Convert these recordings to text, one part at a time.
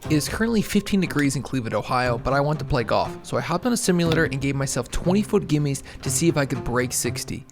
It is currently 15 degrees in Cleveland, Ohio, but I want to play golf, so I hopped on a simulator and gave myself 20-foot gimmies to see if I could break 60.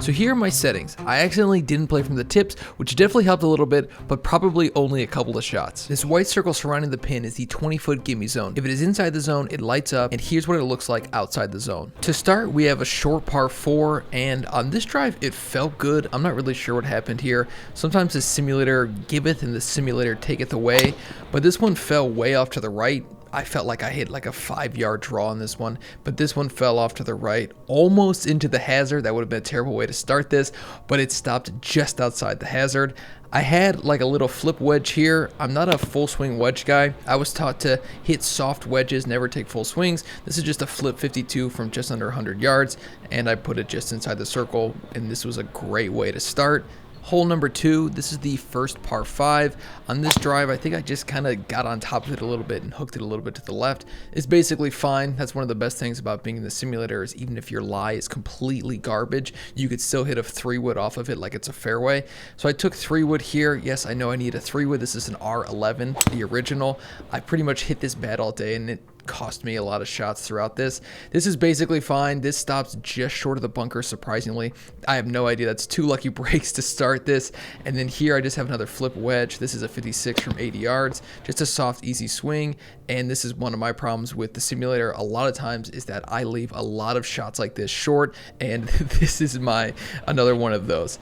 So here are my settings. I accidentally didn't play from the tips, which definitely helped a little bit, but probably only a couple of shots. This white circle surrounding the pin is the 20-foot gimme zone. If it is inside the zone, it lights up, and here's what it looks like outside the zone. To start, we have a short par 4, and on this drive, it felt good. I'm not really sure what happened here. Sometimes the simulator giveth and the simulator taketh away, but this one fell way off to the right. I felt like I hit like a 5-yard draw on this one, but this one fell off to the right, almost into the hazard. That would have been a terrible way to start this, but it stopped just outside the hazard. I had like a little flip wedge here. I'm not a full swing wedge guy. I was taught to hit soft wedges, never take full swings. This is just a flip 52 from just under 100 yards, and I put it just inside the circle, and this was a great way to start. Hole number 2, this is the first par 5. On this drive, I think I just kind of got on top of it a little bit and hooked it a little bit to the left. It's basically fine. That's one of the best things about being in the simulator is even if your lie is completely garbage, you could still hit a 3-wood off of it like it's a fairway. So I took 3-wood here. Yes, I know I need a 3-wood. This is an R11, the original. I pretty much hit this bad all day, and it cost me a lot of shots throughout this. This is basically fine. This stops just short of the bunker, surprisingly. I have no idea. That's 2 lucky breaks to start this. And then here I just have another flip wedge. This is a 56 from 80 yards. Just a soft, easy swing. And this is one of my problems with the simulator a lot of times is that I leave a lot of shots like this short, and this is another one of those.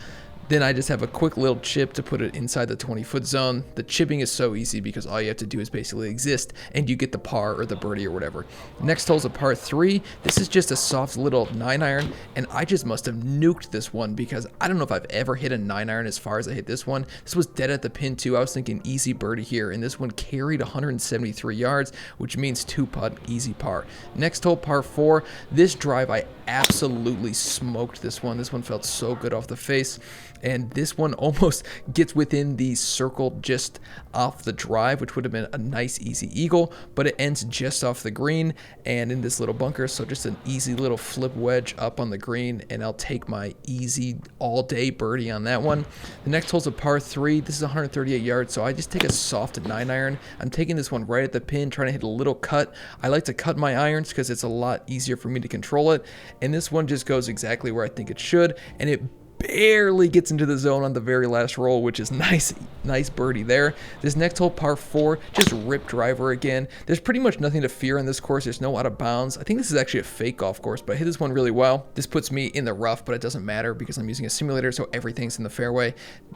Then I just have a quick little chip to put it inside the 20-foot zone. The chipping is so easy because all you have to do is basically exist and you get the par or the birdie or whatever. Next hole's a par 3. This is just a soft little 9-iron, and I just must have nuked this one because I don't know if I've ever hit a 9-iron as far as I hit this one. This was dead at the pin too. I was thinking easy birdie here, and this one carried 173 yards, which means 2-putt, easy par. Next hole, par 4. This drive, I absolutely smoked this one. This one felt so good off the face. And this one almost gets within the circle just off the drive, which would have been a nice easy eagle, but it ends just off the green and in this little bunker. So just an easy little flip wedge up on the green, and I'll take my easy all day birdie on that one. The next hole's a par 3. This is 138 yards, so I just take a soft 9-iron. I'm taking this one right at the pin, trying to hit a little cut. I like to cut my irons because it's a lot easier for me to control it, and this one just goes exactly where I think it should, and it barely gets into the zone on the very last roll, which is nice birdie there. This next hole, par 4, just rip driver again. There's pretty much nothing to fear on this course. There's no out of bounds. I think this is actually a fake golf course, but I hit this one really well. This puts me in the rough, but it doesn't matter because I'm using a simulator, so everything's in the fairway.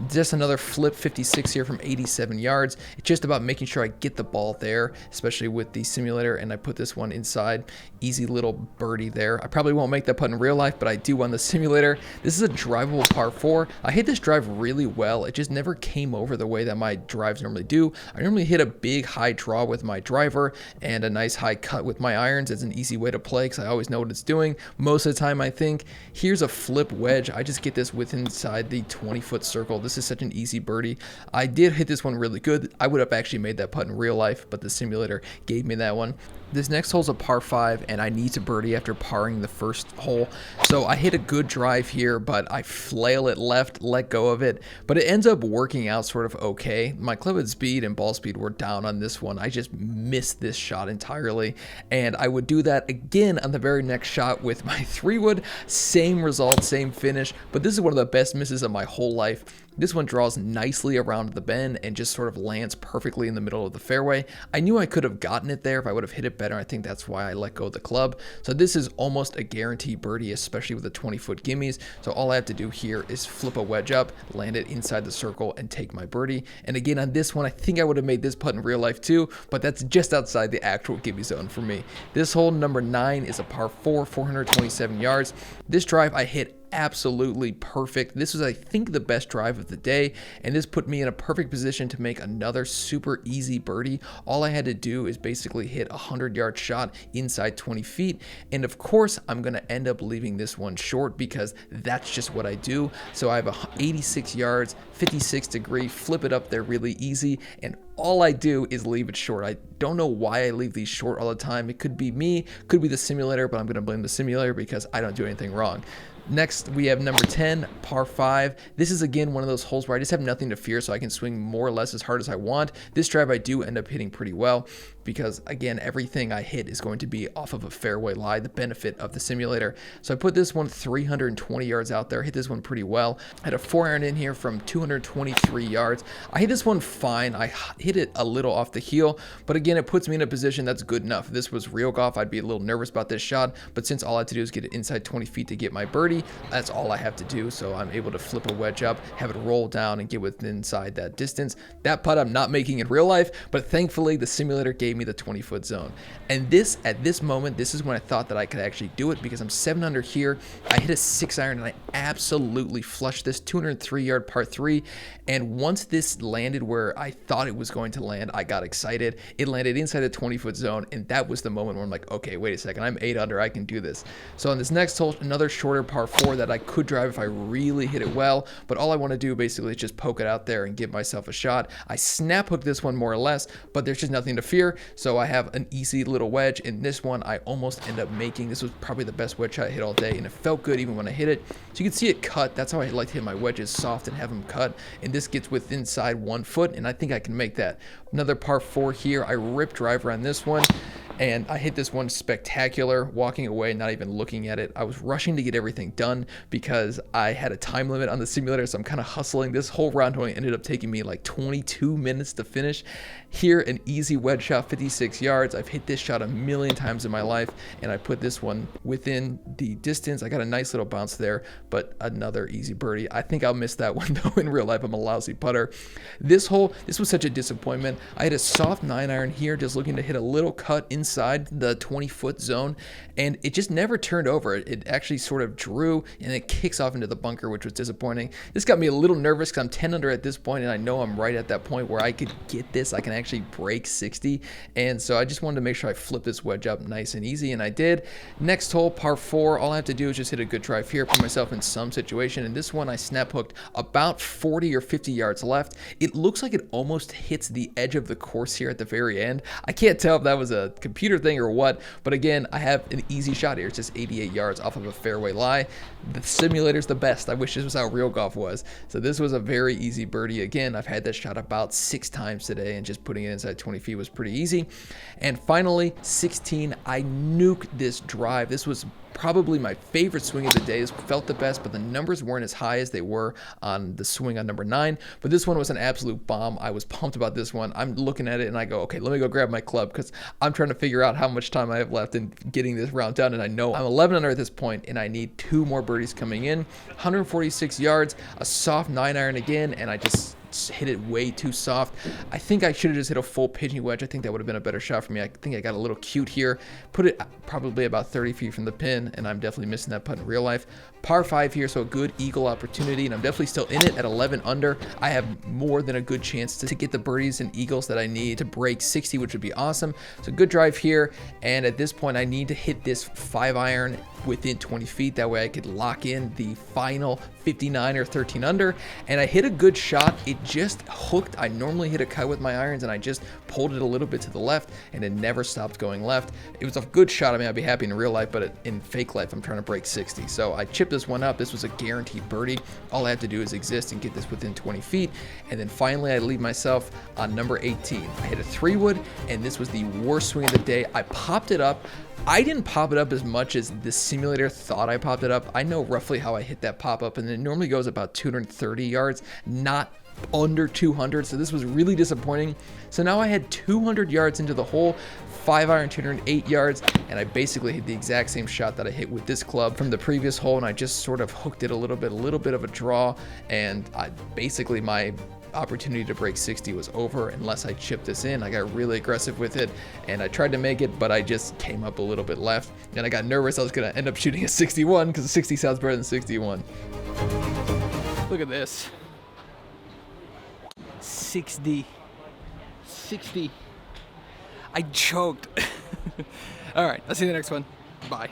Just another flip 56 here from 87 yards. It's just about making sure I get the ball there, especially with the simulator, and I put this one inside. Easy little birdie there. I probably won't make that putt in real life, but I do on the simulator. This is a drivable par 4. I hit this drive really well. It just never came over the way that my drives normally do. I normally hit a big high draw with my driver and a nice high cut with my irons. It's an easy way to play because I always know what it's doing most of the time. I think here's a flip wedge. I just get this with inside the 20-foot circle. This is such an easy birdie. I did hit this one really good. I would have actually made that putt in real life, but the simulator gave me that one. This next hole's a par 5, and I need to birdie after parring the first hole. So I hit a good drive here, but I flail it left, let go of it. But it ends up working out sort of okay. My clubhead speed and ball speed were down on this one. I just missed this shot entirely. And I would do that again on the very next shot with my 3-wood. Same result, same finish. But this is one of the best misses of my whole life. This one draws nicely around the bend and just sort of lands perfectly in the middle of the fairway. I knew I could have gotten it there if I would have hit it better. I think that's why I let go of the club. So this is almost a guaranteed birdie, especially with the 20-foot gimmies. So all I have to do here is flip a wedge up, land it inside the circle, and take my birdie. And again, on this one, I think I would have made this putt in real life too, but that's just outside the actual gimme zone for me. This hole, number 9, is a par 4, 427 yards. This drive I hit absolutely perfect. This was, I think, the best drive of the day, and this put me in a perfect position to make another super easy birdie. All I had to do is basically hit a 100-yard shot inside 20 feet, and of course I'm going to end up leaving this one short because that's just what I do. So I have 86 yards, 56 degree, flip it up there really easy, and all I do is leave it short. I don't know why I leave these short all the time. It could be me, could be the simulator, but I'm going to blame the simulator because I don't do anything wrong. Next, we have number 10, par 5. This is again one of those holes where I just have nothing to fear, so I can swing more or less as hard as I want. This drive I do end up hitting pretty well because, again, everything I hit is going to be off of a fairway lie, the benefit of the simulator. So I put this one 320 yards out there, hit this one pretty well. I had a 4-iron in here from 223 yards. I hit this one fine. I hit it a little off the heel, but again, it puts me in a position that's good enough. If this was real golf, I'd be a little nervous about this shot, but since all I have to do is get it inside 20 feet to get my birdie, that's all I have to do. So I'm able to flip a wedge up, have it roll down, and get within inside that distance. That putt I'm not making in real life, but thankfully the simulator gave me the 20-foot zone. And this, at this moment, this is when I thought that I could actually do it because I'm 7 under here. I hit a 6-iron and I absolutely flushed this 203-yard par 3. And once this landed where I thought it was going to land, I got excited. It landed inside the 20-foot zone, and that was the moment where I'm like, okay, wait a second, I'm 8 under, I can do this. So on this next hole, another shorter par 4 that I could drive if I really hit it well, but all I want to do basically is just poke it out there and give myself a shot. I snap hook this one more or less, but there's just nothing to fear, so I have an easy little wedge. In this one, I almost end up making. This was probably the best wedge shot I hit all day, and it felt good even when I hit it. So you can see it cut. That's how I like to hit my wedges, soft and have them cut, and this gets within inside 1 foot, and I think I can make that. Another par 4 here. I rip driver on this one, and I hit this one spectacular, walking away, not even looking at it. I was rushing to get everything done because I had a time limit on the simulator, so I'm kind of hustling. This whole round only ended up taking me like 22 minutes to finish. Here, an easy wedge shot, 56 yards. I've hit this shot a million times in my life, and I put this one within the distance. I got a nice little bounce there, but another easy birdie. I think I'll miss that one, though. In real life, I'm a lousy putter. This hole, this was such a disappointment. I had a soft 9-iron here, just looking to hit a little cut inside the 20-foot zone, and it just never turned over. It actually sort of drew, and it kicks off into the bunker, which was disappointing. This got me a little nervous because I'm 10 under at this point, and I know I'm right at that point where I could get this. I can actually break 60, and so I just wanted to make sure I flip this wedge up nice and easy, and I did. Next hole, par 4. All I have to do is just hit a good drive here, put myself in some situation, and this one I snap hooked about 40 or 50 yards left. It looks like it almost hits the edge of the course here at the very end. I can't tell if that was a computer thing or what, but again, I have an easy shot here. It's just 88 yards off of a fairway lie. The simulator's the best. I wish this was how real golf was. So this was a very easy birdie. Again, I've had this shot about 6 times today, and just putting it inside 20 feet was pretty easy. And finally, 16, I nuked this drive. This was probably my favorite swing of the day. This felt the best, but the numbers weren't as high as they were on the swing on number 9. But this one was an absolute bomb. I was pumped about this one. I'm looking at it and I go, okay, let me go grab my club because I'm trying to figure out how much time I have left in getting this round done. And I know I'm 11 under at this point, and I need 2 more birdies coming in. 146 yards, a soft 9-iron again, and I just hit it way too soft. I think I should have just hit a full pigeon wedge. I think that would have been a better shot for me. I think I got a little cute here. Put it probably about 30 feet from the pin, and I'm definitely missing that putt in real life. Par 5 here, so a good eagle opportunity, and I'm definitely still in it at 11 under. I have more than a good chance to get the birdies and eagles that I need to break 60, which would be awesome. So good drive here, and at this point I need to hit this 5-iron within 20 feet. That way I could lock in the final 59 or 13 under, and I hit a good shot. It just hooked. I normally hit a cut with my irons, and I just pulled it a little bit to the left, and it never stopped going left. It was a good shot. I mean, I'd be happy in real life, but in fake life, I'm trying to break 60. So I chipped this one up. This was a guaranteed birdie. All I have to do is exist and get this within 20 feet. And then finally, I leave myself on number 18. I hit a 3-wood, and this was the worst swing of the day. I popped it up. I didn't pop it up as much as the simulator thought I popped it up. I know roughly how I hit that pop up, and it normally goes about 230 yards, not under 200. So this was really disappointing. So now I had 200 yards into the hole, 5-iron, 208 yards, and I basically hit the exact same shot that I hit with this club from the previous hole, and I just sort of hooked it a little bit of a draw, and basically my opportunity to break 60 was over unless I chipped this in. I got really aggressive with it, and I tried to make it, but I just came up a little bit left, and I got nervous I was going to end up shooting a 61 because 60 sounds better than 61. Look at this. 60. I choked. All right, I'll see you in the next one. Bye.